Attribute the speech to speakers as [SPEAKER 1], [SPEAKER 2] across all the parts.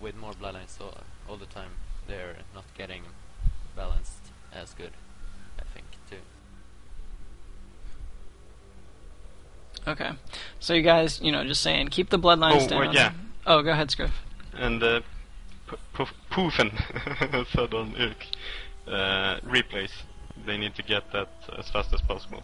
[SPEAKER 1] with more Bloodlines, so all the time they're not getting balanced as good, I think, too.
[SPEAKER 2] Okay, so you guys, just saying, keep the Bloodlines down.
[SPEAKER 3] Yeah.
[SPEAKER 2] Oh, go ahead, Scriff.
[SPEAKER 3] And Poofen said on Irk, replays. They need to get that as fast as possible.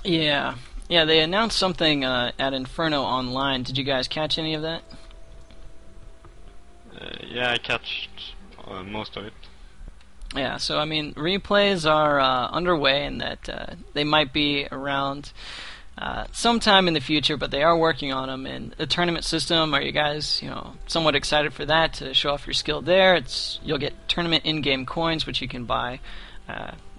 [SPEAKER 2] Yeah, they announced something at Inferno Online. Did you guys catch any of that?
[SPEAKER 3] Yeah, I catched most of it.
[SPEAKER 2] Yeah, so I mean, replays are underway, and that they might be around sometime in the future, but they are working on them. And the tournament system, are you guys, somewhat excited for that, to show off your skill there? You'll get tournament in-game coins, which you can buy,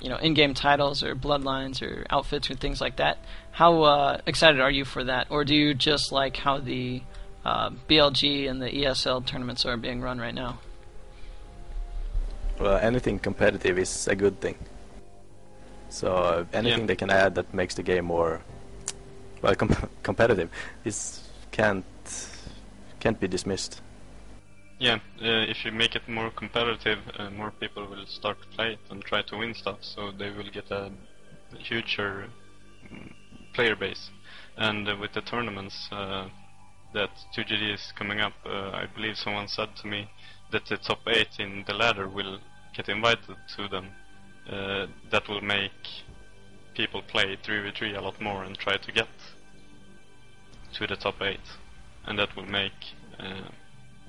[SPEAKER 2] in-game titles or bloodlines or outfits or things like that. How excited are you for that, or do you just like how the BLG and the ESL tournaments are being run right now?
[SPEAKER 4] Well, anything competitive is a good thing. So anything they can add that makes the game more competitive can't be dismissed.
[SPEAKER 3] Yeah, if you make it more competitive, more people will start to play it and try to win stuff, so they will get a huger player base. And with the tournaments that 2GD is coming up, I believe someone said to me that the top 8 in the ladder will get invited to them. That will make people play 3v3 a lot more and try to get to the top 8, and that will make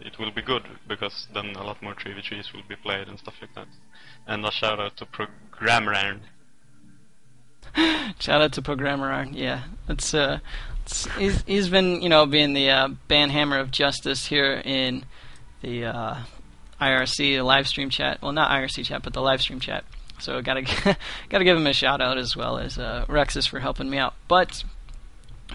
[SPEAKER 3] it will be good, because then a lot more 3v3s will be played and stuff like that. And a shout out to Programmer.
[SPEAKER 2] Shout out to Programmer. Yeah, he's been being the banhammer of justice here in the IRC, the live stream chat. Well, not IRC chat, but the live stream chat. So gotta give him a shout out, as well as Rexus for helping me out. But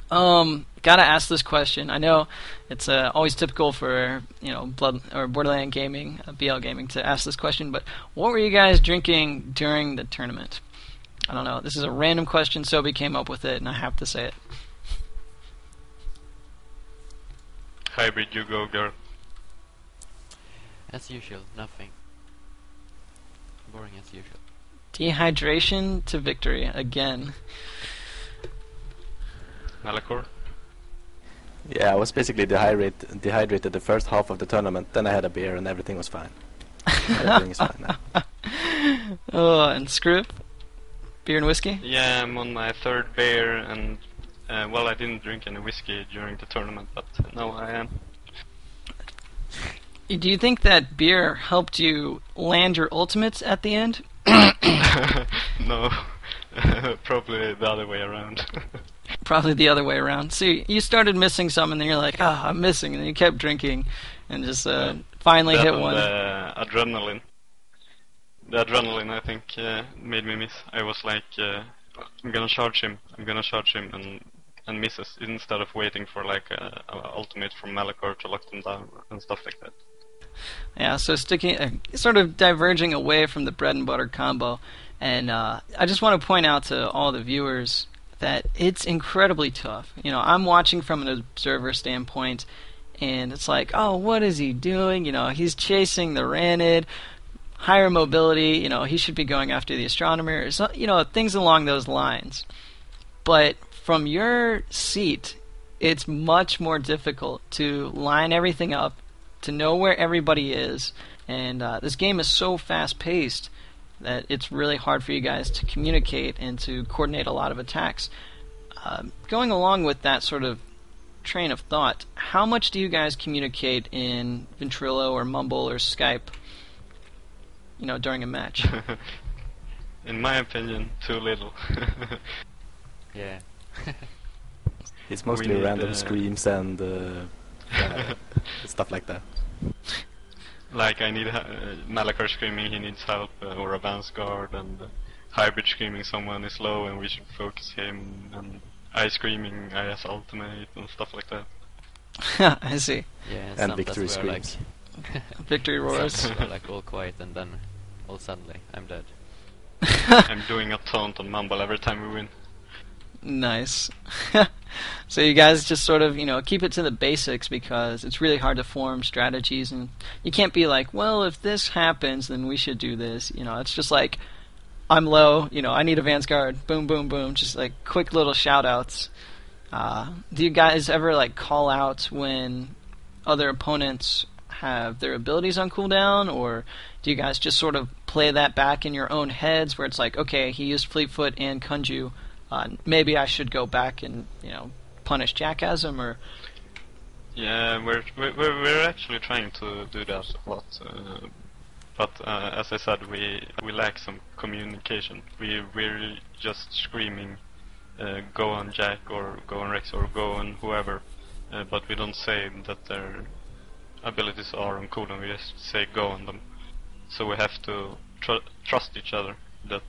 [SPEAKER 2] gotta ask this question. I know it's always typical for Blood or Borderland Gaming, BL Gaming, to ask this question. But what were you guys drinking during the tournament? I don't know. This is a random question. Sobi came up with it, and I have to say it.
[SPEAKER 3] Hybrid, you go, girl.
[SPEAKER 1] As usual, nothing. Boring as usual.
[SPEAKER 2] Dehydration to victory again.
[SPEAKER 3] Malachor?
[SPEAKER 4] Yeah, I was basically dehydrated the first half of the tournament, then I had a beer and everything was fine. Everything is fine now.
[SPEAKER 2] Oh, and Scrib? Beer and whiskey?
[SPEAKER 3] Yeah, I'm on my third beer, and I didn't drink any whiskey during the tournament, but now I am.
[SPEAKER 2] Do you think that beer helped you land your ultimates at the end?
[SPEAKER 3] No, probably the other way around.
[SPEAKER 2] Probably the other way around. See, you started missing some, and then you're like, I'm missing, and then you kept drinking, and just finally hit one.
[SPEAKER 3] The adrenaline. The adrenaline, I think, made me miss. I was like, I'm gonna charge him, and misses, instead of waiting for like an ultimate from Malachor to lock them down and stuff like that.
[SPEAKER 2] Yeah, so sort of diverging away from the bread and butter combo, and I just want to point out to all the viewers that it's incredibly tough. I'm watching from an observer standpoint, and it's like, oh, what is he doing? He's chasing the Ranid, higher mobility, he should be going after the Astronomer, things along those lines. But from your seat, it's much more difficult to line everything up, to know where everybody is, and this game is so fast-paced that it's really hard for you guys to communicate and to coordinate a lot of attacks. Going along with that sort of train of thought, how much do you guys communicate in Ventrilo or Mumble or Skype, during a match?
[SPEAKER 3] In my opinion, too little.
[SPEAKER 1] Yeah.
[SPEAKER 4] It's mostly random screams and stuff like that.
[SPEAKER 3] Like, I need Malachor screaming he needs help, or a Vance Guard, and Hybrid screaming someone is low and we should focus him, and I screaming I has ultimate and stuff like that.
[SPEAKER 2] I see.
[SPEAKER 1] Yeah,
[SPEAKER 4] and victory screams.
[SPEAKER 2] Victory roars.
[SPEAKER 1] Some are like all quiet, and then all suddenly I'm dead.
[SPEAKER 3] I'm doing a taunt on Mumble every time we win.
[SPEAKER 2] Nice. So you guys just sort of, keep it to the basics because it's really hard to form strategies, and you can't be like, well, if this happens, then we should do this. It's just like, I'm low, I need a Advanced Guard, boom, boom, boom, just like quick little shout-outs. Do you guys ever like call out when other opponents have their abilities on cooldown, or do you guys just sort of play that back in your own heads where it's like, okay, he used Fleetfoot and Kunju, maybe I should go back and punish Jackasm, or
[SPEAKER 3] Yeah, we're actually trying to do that a lot, but as I said, we lack some communication. We're just screaming, go on Jack or go on Rex or go on whoever, but we don't say that their abilities are on cooldown. We just say go on them. So we have to trust each other that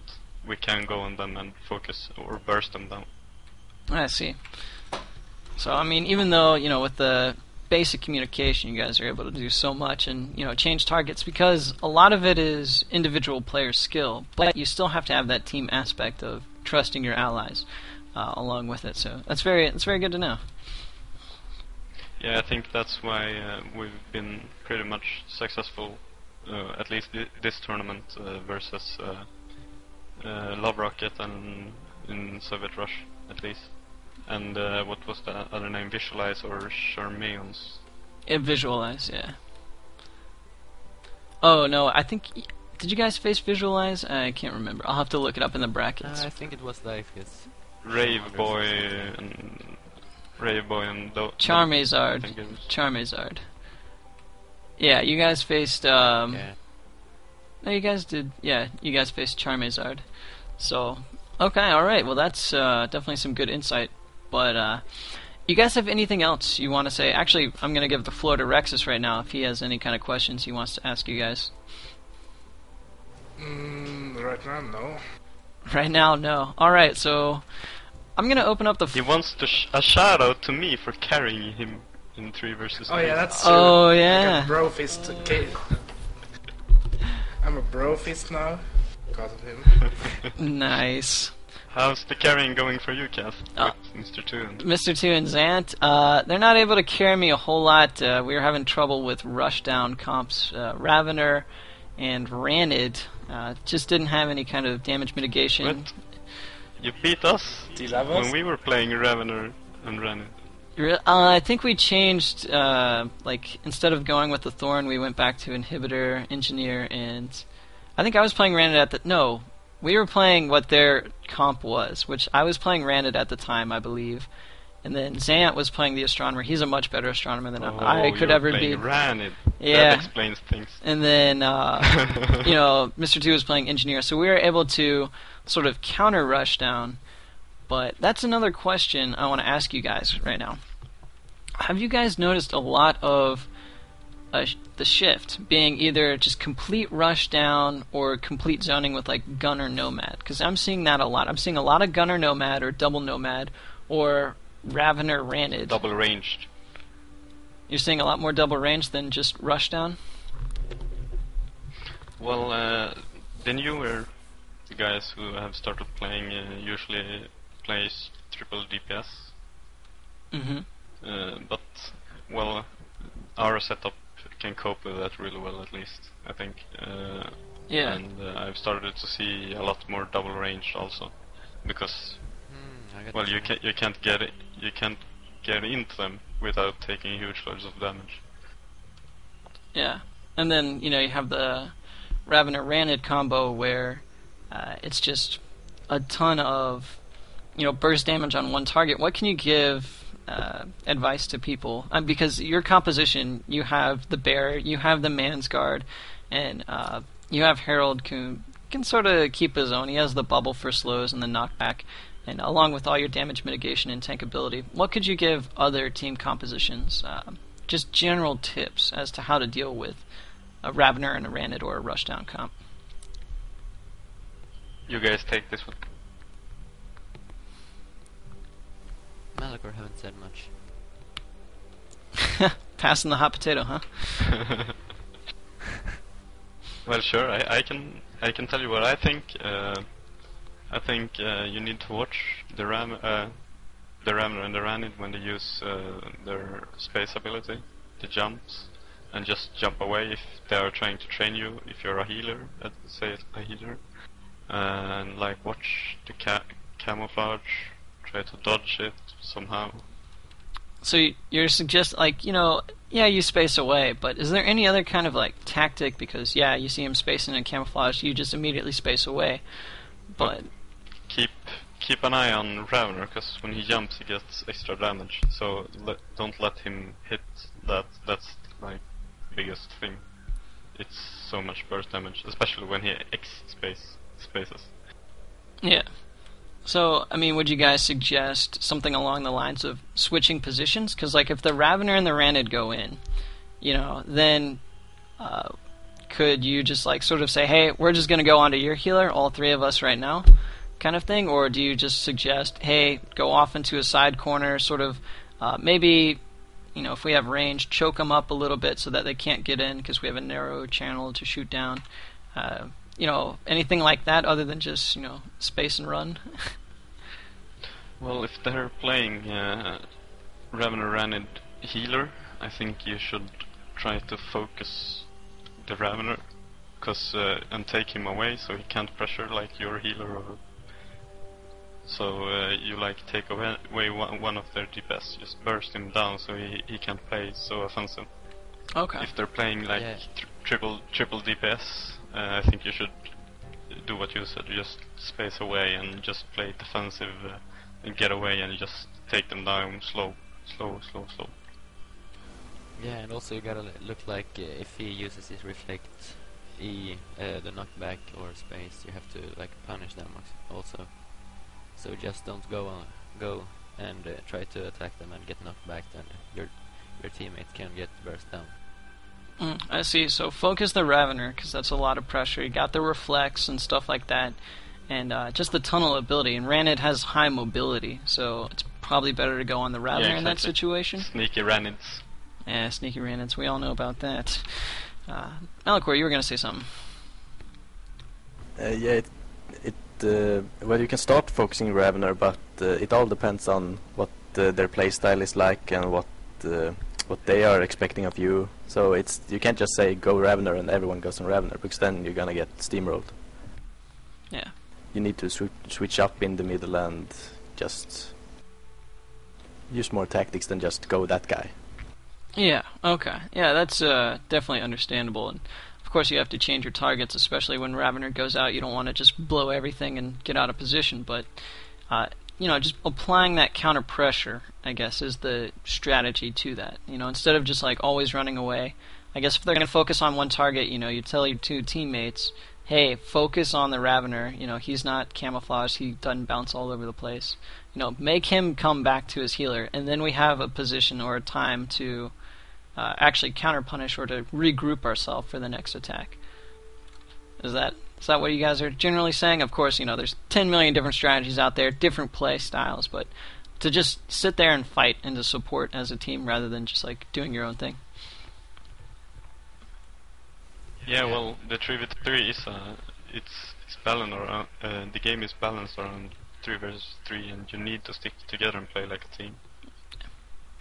[SPEAKER 3] we can go on them and focus or burst them down.
[SPEAKER 2] I see. So, I mean, even though, with the basic communication, you guys are able to do so much and, change targets, because a lot of it is individual player skill, but you still have to have that team aspect of trusting your allies along with it. So that's very good to know.
[SPEAKER 3] Yeah, I think that's why we've been pretty much successful, at least this tournament, versus Love Rocket and in Soviet Rush, at least. And what was the other name? Visualize or Charmeons?
[SPEAKER 2] Visualize, yeah. Oh, no, I think... Did you guys face Visualize? I can't remember. I'll have to look it up in the brackets.
[SPEAKER 1] I think it was Life is...
[SPEAKER 3] Rave Boy and
[SPEAKER 2] Charmazard. Charmazard. Yeah, you guys faced... No, you guys did... Yeah, you guys faced Charmazard. So, okay, alright. Well, that's definitely some good insight. But, you guys have anything else you want to say? Actually, I'm going to give the floor to Rexus right now if he has any kind of questions he wants to ask you guys.
[SPEAKER 5] Right now, no.
[SPEAKER 2] Right now, no. Alright, so I'm going to open up the...
[SPEAKER 3] He wants to a shout out to me for carrying him in 3 versus 3.
[SPEAKER 5] Oh yeah, that's
[SPEAKER 2] Oh,
[SPEAKER 5] I
[SPEAKER 2] yeah.
[SPEAKER 5] got bro fist. Okay. I'm a bro fist now because of him.
[SPEAKER 2] Nice.
[SPEAKER 3] How's the carrying going for you, Kath?
[SPEAKER 2] Oh.
[SPEAKER 3] With Mr. 2 and...
[SPEAKER 2] Mr. 2 and Zant, they're not able to carry me a whole lot. We were having trouble with rushdown comps. Ravener and Ranid just didn't have any kind of damage mitigation.
[SPEAKER 3] What? You beat us
[SPEAKER 5] D-levels?
[SPEAKER 3] when we were playing Ravener and Ranid.
[SPEAKER 2] I think we changed, instead of going with the Thorn, we went back to Inhibitor, Engineer, and I think I was playing Ranid at the... No, we were playing what their comp was, which I was playing Ranid at the time, I believe. And then Zant was playing the Astronomer. He's a much better Astronomer than I could ever be.
[SPEAKER 3] Ranid.
[SPEAKER 2] Yeah.
[SPEAKER 3] That explains things.
[SPEAKER 2] And then, Mr. 2 was playing Engineer, so we were able to sort of counter Rushdown. But that's another question I want to ask you guys right now. Have you guys noticed a lot of the shift being either just complete Rushdown or complete zoning with like Gunner Nomad? Because I'm seeing that a lot. I'm seeing a lot of Gunner Nomad or Double Nomad or Ravener Ranid.
[SPEAKER 3] Double ranged.
[SPEAKER 2] You're seeing a lot more double range than just Rushdown?
[SPEAKER 3] Well, the newer guys who have started playing usually plays triple DPS.
[SPEAKER 2] Mm-hmm.
[SPEAKER 3] But, well, our setup can cope with that really well, at least, I think.
[SPEAKER 2] Yeah.
[SPEAKER 3] And I've started to see a lot more double range also, because well, you can't get into them without taking huge loads of damage.
[SPEAKER 2] Yeah, and then you have the Ravener Ranid combo where it's just a ton of burst damage on one target. What can you give advice to people? Because your composition, you have the Bear, you have the Man's Guard, and you have Herald can sort of keep his own. He has the bubble for slows and the knockback, and along with all your damage mitigation and tank ability. What could you give other team compositions? Just general tips as to how to deal with a Ravener and a Ranid or a Rushdown comp.
[SPEAKER 3] You guys take this one.
[SPEAKER 1] Malachor haven't said much.
[SPEAKER 2] Passing the hot potato, huh?
[SPEAKER 3] Well, sure. I can tell you what I think. I think you need to watch the Ramner and the Ranid when they use their space ability, the jumps, and just jump away if they are trying to train you. If you're a healer, let's say a healer, and like watch the camouflage, try to dodge it somehow.
[SPEAKER 2] So you're suggesting, like, yeah, you space away, but is there any other kind of like tactic? Because yeah, you see him spacing in camouflage, you just immediately space away. But
[SPEAKER 3] keep an eye on Ravner, because when he jumps he gets extra damage. So don't let him hit that. That's like the biggest thing. It's so much burst damage, especially when he spaces.
[SPEAKER 2] yeah. So, I mean, would you guys suggest something along the lines of switching positions? Because, like, if the Ravener and the Ranid go in, then could you just, like, sort of say, hey, we're just going to go onto your healer, all three of us right now, kind of thing? Or do you just suggest, hey, go off into a side corner, sort of, maybe, if we have range, choke them up a little bit so that they can't get in because we have a narrow channel to shoot down? Anything like that other than just, space and run?
[SPEAKER 3] Well, if they're playing Ravener Ranid healer, I think you should try to focus the Ravener, and take him away so he can't pressure like your healer. So you like take away one of their DPS, just burst him down so he can't play so offensive.
[SPEAKER 2] Okay.
[SPEAKER 3] If they're playing like triple DPS, I think you should do what you said. Just space away and just play defensive and get away and just take them down slow.
[SPEAKER 1] Yeah, and also you gotta look like if he uses his reflect the knockback or space, you have to like punish them also. So just don't go and try to attack them and get knocked back. Then your teammate can get burst down.
[SPEAKER 2] I see. So focus the Ravener, because that's a lot of pressure. You got the reflex and stuff like that, and just the tunnel ability. And Ranid has high mobility, so it's probably better to go on the Ravener in that situation.
[SPEAKER 3] Sneaky Ranids.
[SPEAKER 2] Yeah, sneaky Ranids. We all know about that. Malachor, you were going to say something.
[SPEAKER 4] Well, you can start focusing Ravener, but it all depends on what their playstyle is like and what they are expecting of you. So you can't just say go Ravener and everyone goes on Ravener, because then you're gonna get steamrolled.
[SPEAKER 2] Yeah.
[SPEAKER 4] You need to switch up in the middle and just use more tactics than just go that guy.
[SPEAKER 2] Yeah, okay. Yeah, that's definitely understandable. And of course you have to change your targets, especially when Ravener goes out. You don't want to just blow everything and get out of position, but just applying that counter pressure, I guess, is the strategy to that. Instead of just like always running away. I guess if they're going to focus on one target, you tell your two teammates, hey, focus on the Ravener. He's not camouflaged. He doesn't bounce all over the place. Make him come back to his healer, and then we have a position or a time to actually counter punish or to regroup ourselves for the next attack. Is that what you guys are generally saying? Of course, there's 10 million different strategies out there, different play styles, but to just sit there and fight and to support as a team rather than just like doing your own thing.
[SPEAKER 3] Yeah, well, the 3v3 is it's balanced around, the game is balanced around 3 versus 3, and you need to stick together and play like a team.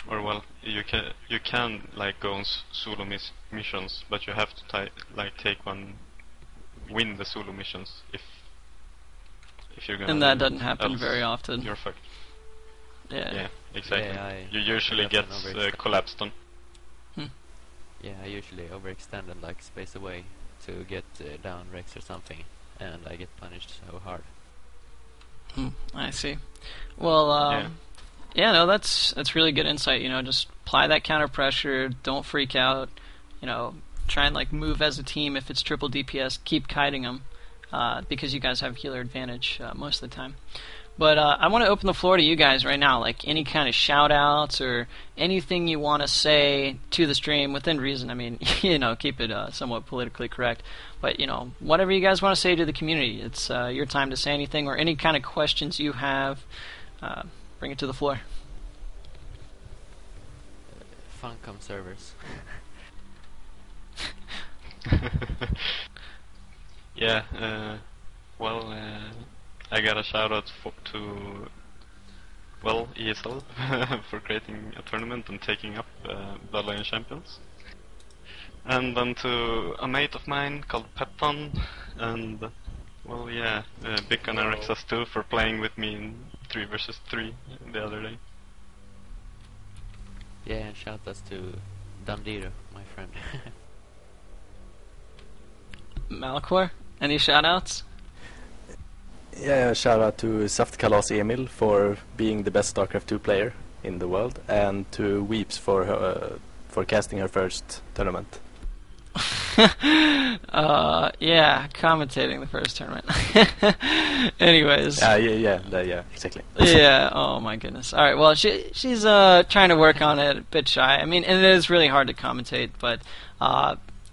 [SPEAKER 3] Or well, you can like go on solo missions, but you have to win the solo missions if you're gonna.
[SPEAKER 2] And that doesn't happen very often.
[SPEAKER 3] You're fucked.
[SPEAKER 2] Yeah.
[SPEAKER 3] Exactly.
[SPEAKER 1] Yeah,
[SPEAKER 3] you usually get collapsed on.
[SPEAKER 1] Yeah, I usually overextend and like space away to get down Rex or something, and I get punished so hard.
[SPEAKER 2] I see. Well, no, that's really good insight. Just apply that counter pressure. Don't freak out. Try and like move as a team. If it's triple DPS, keep kiting them because you guys have healer advantage most of the time. But I want to open the floor to you guys right now. Like any kind of shout outs or anything you want to say to the stream within reason. I mean, keep it somewhat politically correct. But whatever you guys want to say to the community, it's your time to say anything or any kind of questions you have. Bring it to the floor.
[SPEAKER 1] Funcom servers.
[SPEAKER 3] Yeah, well, I got a shout out to ESL for creating a tournament and taking up Bloodline Champions. And then to a mate of mine called Pepton, and Big on RXS2 for playing with me in 3 versus 3 the other day.
[SPEAKER 1] Yeah, and shout outs to Damdiro, my friend.
[SPEAKER 2] Malcor, any shoutouts?
[SPEAKER 4] Yeah, shout out to Saftkalas Emil for being the best StarCraft 2 player in the world, and to Weeps for casting her first tournament.
[SPEAKER 2] Yeah, commentating the first tournament. Anyways.
[SPEAKER 4] Yeah, exactly.
[SPEAKER 2] Yeah, oh my goodness. Alright, well, she's trying to work on it, a bit shy. I mean, and it is really hard to commentate, but,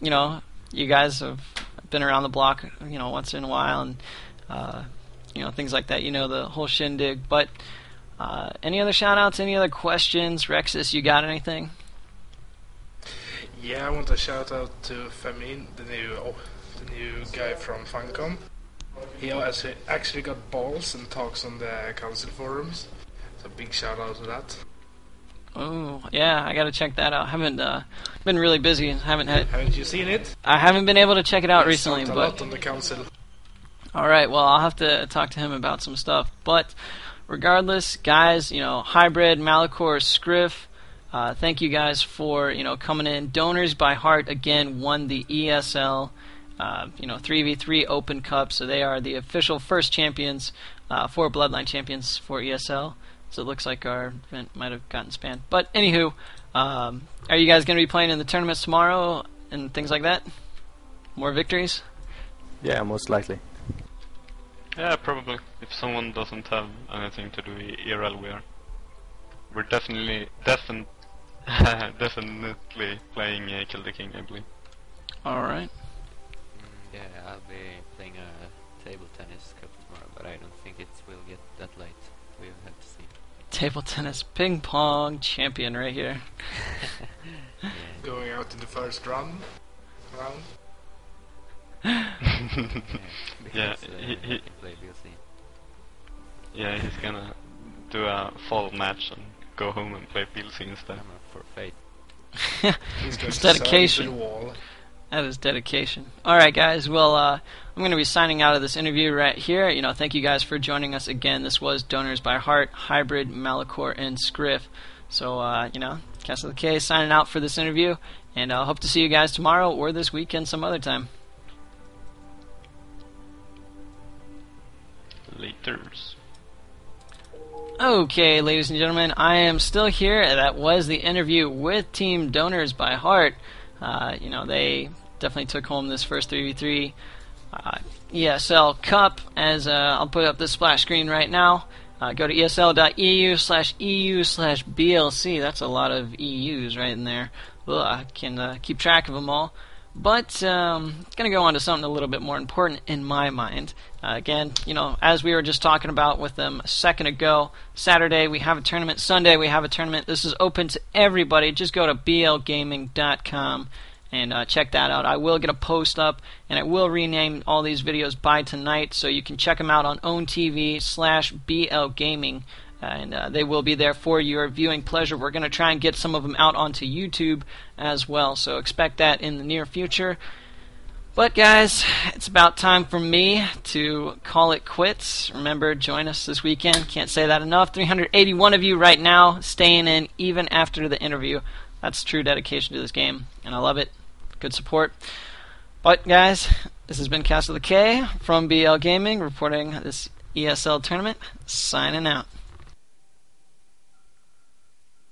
[SPEAKER 2] you know, you guys have been around the block, you know, once in a while, and, you know, things like that, you know, the whole shindig. But, any other shout-outs, any other questions? Rexus, you got anything?
[SPEAKER 5] Yeah, I want to shout out to Famin, the new guy from Funcom. He actually got balls and talks on the council forums. So big shout out to that.
[SPEAKER 2] Oh, yeah, I gotta check that out. Haven't been really busy and
[SPEAKER 5] Haven't you seen it?
[SPEAKER 2] I haven't been able to check it out
[SPEAKER 5] He's
[SPEAKER 2] recently,
[SPEAKER 5] talked a lot on the council.
[SPEAKER 2] Alright, well, I'll have to talk to him about some stuff. But regardless, guys, you know, Hybrid, Malachor, Scriff, thank you guys for, you know, coming in. Donors by Heart again won the ESL, you know, 3v3 Open Cup, so they are the official first champions, for Bloodline champions for ESL. So it looks like our event might have gotten spanned. But anywho, are you guys going to be playing in the tournaments tomorrow and things like that? More victories?
[SPEAKER 4] Yeah, most likely.
[SPEAKER 3] Yeah, probably. If someone doesn't have anything to do IRL, we're definitely playing Kill the King, I believe.
[SPEAKER 2] Alright.
[SPEAKER 1] Yeah, I'll be playing a table tennis cup tomorrow, but I don't think it will get that late. We'll have to see.
[SPEAKER 2] Table tennis ping pong champion right here.
[SPEAKER 1] Yeah.
[SPEAKER 5] Going out in the first round.
[SPEAKER 3] Yeah, he
[SPEAKER 1] play BLC.
[SPEAKER 3] Yeah, he's gonna do a fall match and go home and play BLC instead.
[SPEAKER 1] For fate.
[SPEAKER 5] He's going
[SPEAKER 2] It's
[SPEAKER 5] to
[SPEAKER 2] dedication.
[SPEAKER 5] the wall.
[SPEAKER 2] That is dedication. Alright guys, well, I'm going to be signing out of this interview right here. You know, thank you guys for joining us again. This was Donors by Heart, Hybrid, Malachor, and Scriff. So, you know, Castle of the K signing out for this interview, and I hope to see you guys tomorrow or this weekend some other time.
[SPEAKER 3] Laters.
[SPEAKER 2] Okay, ladies and gentlemen, I am still here. That was the interview with Team Donors by Heart. You know, they definitely took home this first 3v3 ESL Cup, as I'll put up this splash screen right now. Go to esl.eu/EU/BLC. That's a lot of EUs right in there. Ugh, I can keep track of them all. But going to go on to something a little bit more important in my mind. Again, you know, as we were just talking about with them a second ago, Saturday we have a tournament, Sunday we have a tournament. This is open to everybody. Just go to blgaming.com and check that out. I will get a post up, and I will rename all these videos by tonight, so you can check them out on OwnTV/blgaming. And they will be there for your viewing pleasure. We're going to try and get some of them out onto YouTube as well, so expect that in the near future. But guys, it's about time for me to call it quits. Remember, join us this weekend. Can't say that enough. 381 of you right now staying in even after the interview. That's true dedication to this game, and I love it. Good support. But guys, this has been Castle of the K from BL Gaming, reporting this ESL tournament. Signing out.